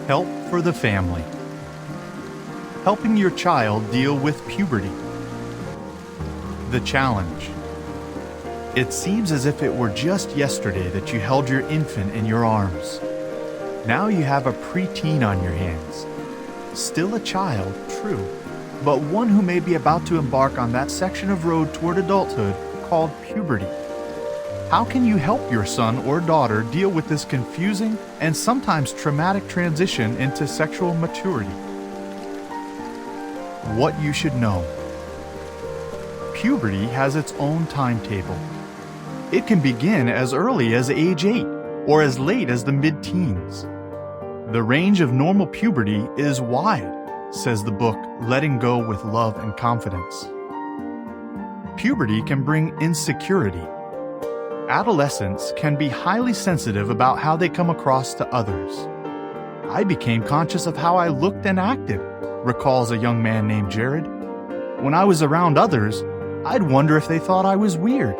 Help for the family. Helping your child deal with puberty. The challenge. It seems as if it were just yesterday that you held your infant in your arms. Now you have a preteen on your hands. Still a child, true, but one who may be about to embark on that section of road toward adulthood called puberty. How can you help your son or daughter deal with this confusing and sometimes traumatic transition into sexual maturity? What you should know. Puberty has its own timetable. It can begin as early as age 8 or as late as the mid-teens. The range of normal puberty is wide, says the book Letting Go with Love and Confidence. Puberty can bring insecurity. Adolescents can be highly sensitive about how they come across to others. I became conscious of how I looked and acted, recalls a young man named Jared. When I was around others, I'd wonder if they thought I was weird.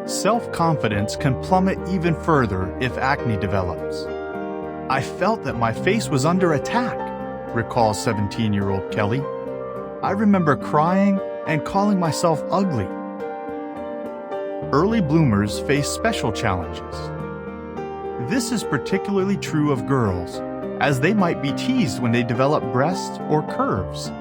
Self-confidence can plummet even further if acne develops. I felt that my face was under attack, recalls 17-year-old Kelly. I remember crying and calling myself ugly. Early bloomers face special challenges. This is particularly true of girls, as they might be teased when they develop breasts or curves.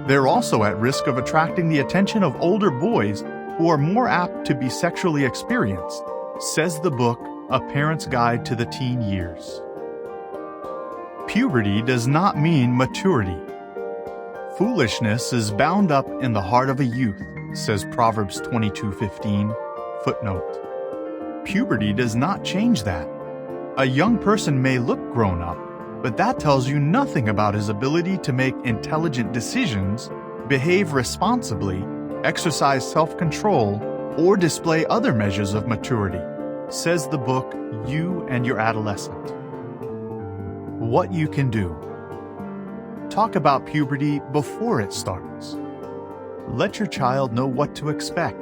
They're also at risk of attracting the attention of older boys who are more apt to be sexually experienced, says the book A Parent's Guide to the Teen Years. Puberty does not mean maturity. Foolishness is bound up in the heart of a youth, says Proverbs 22:15, footnote. Puberty does not change that. A young person may look grown up, but that tells you nothing about his ability to make intelligent decisions, behave responsibly, exercise self-control, or display other measures of maturity, says the book You and Your Adolescent. What you can do. Talk about puberty before it starts. Let your child know what to expect,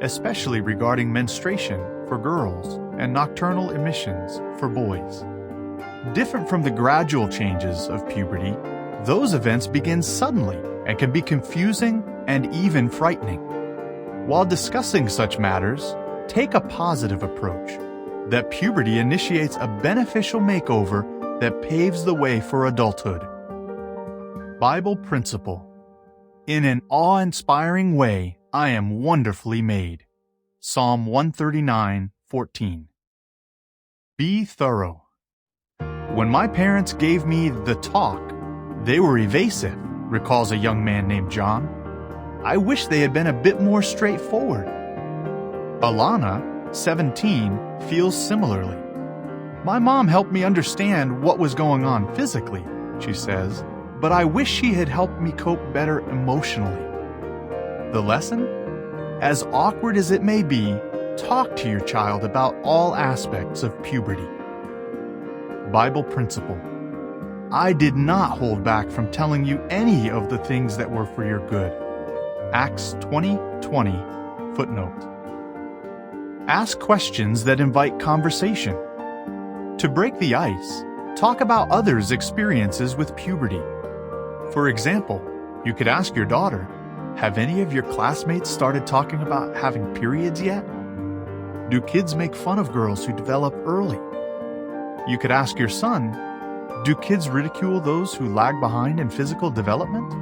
especially regarding menstruation for girls and nocturnal emissions for boys. Different from the gradual changes of puberty, those events begin suddenly and can be confusing and even frightening. While discussing such matters, take a positive approach, that puberty initiates a beneficial makeover that paves the way for adulthood. Bible principle. In an awe-inspiring way, I am wonderfully made. Psalm 139:14. Be thorough. When my parents gave me the talk, they were evasive, recalls a young man named John. I wish they had been a bit more straightforward. Alana, 17, feels similarly. My mom helped me understand what was going on physically, she says, but I wish she had helped me cope better emotionally. The lesson? As awkward as it may be, talk to your child about all aspects of puberty. Bible principle. I did not hold back from telling you any of the things that were for your good. Acts 20:20, footnote. Ask questions that invite conversation. To break the ice, talk about others' experiences with puberty. For example, you could ask your daughter, have any of your classmates started talking about having periods yet? Do kids make fun of girls who develop early? You could ask your son, do kids ridicule those who lag behind in physical development?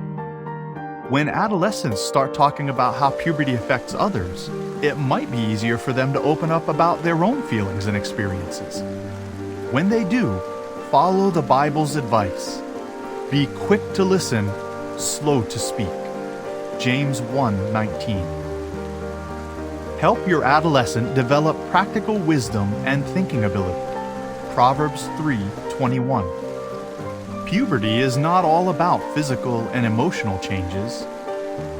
When adolescents start talking about how puberty affects others, it might be easier for them to open up about their own feelings and experiences. When they do, follow the Bible's advice. Be quick to listen, slow to speak. James 1:19. Help your adolescent develop practical wisdom and thinking ability. Proverbs 3:21. Puberty is not all about physical and emotional changes.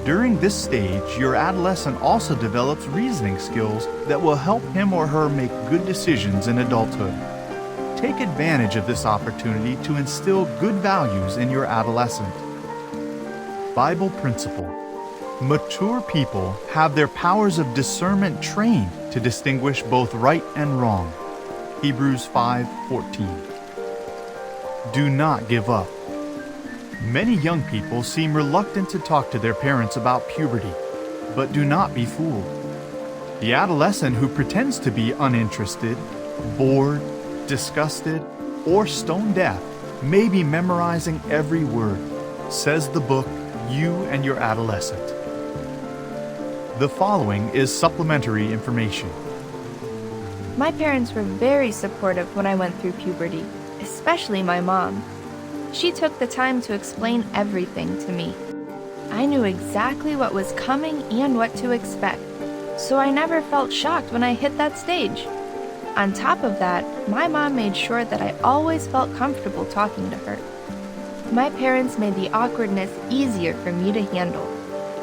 During this stage, your adolescent also develops reasoning skills that will help him or her make good decisions in adulthood. Take advantage of this opportunity to instill good values in your adolescent. Bible principle. Mature people have their powers of discernment trained to distinguish both right and wrong. Hebrews 5:14. Do not give up. Many young people seem reluctant to talk to their parents about puberty, but do not be fooled. The adolescent who pretends to be uninterested, bored, disgusted, or stone deaf may be memorizing every word, says the book You and Your Adolescent. The following is supplementary information. My parents were very supportive when I went through puberty, especially my mom. She took the time to explain everything to me. I knew exactly what was coming and what to expect, so I never felt shocked when I hit that stage. On top of that, my mom made sure that I always felt comfortable talking to her. My parents made the awkwardness easier for me to handle.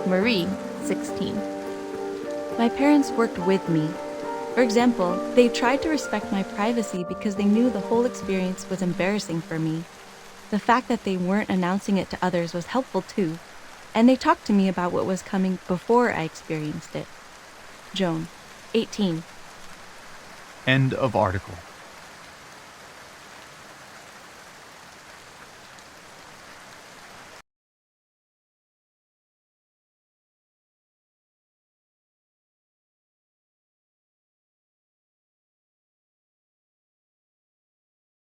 Marie, 16. My parents worked with me. For example, they tried to respect my privacy because they knew the whole experience was embarrassing for me. The fact that they weren't announcing it to others was helpful too, and they talked to me about what was coming before I experienced it. Joan, 18. End of article.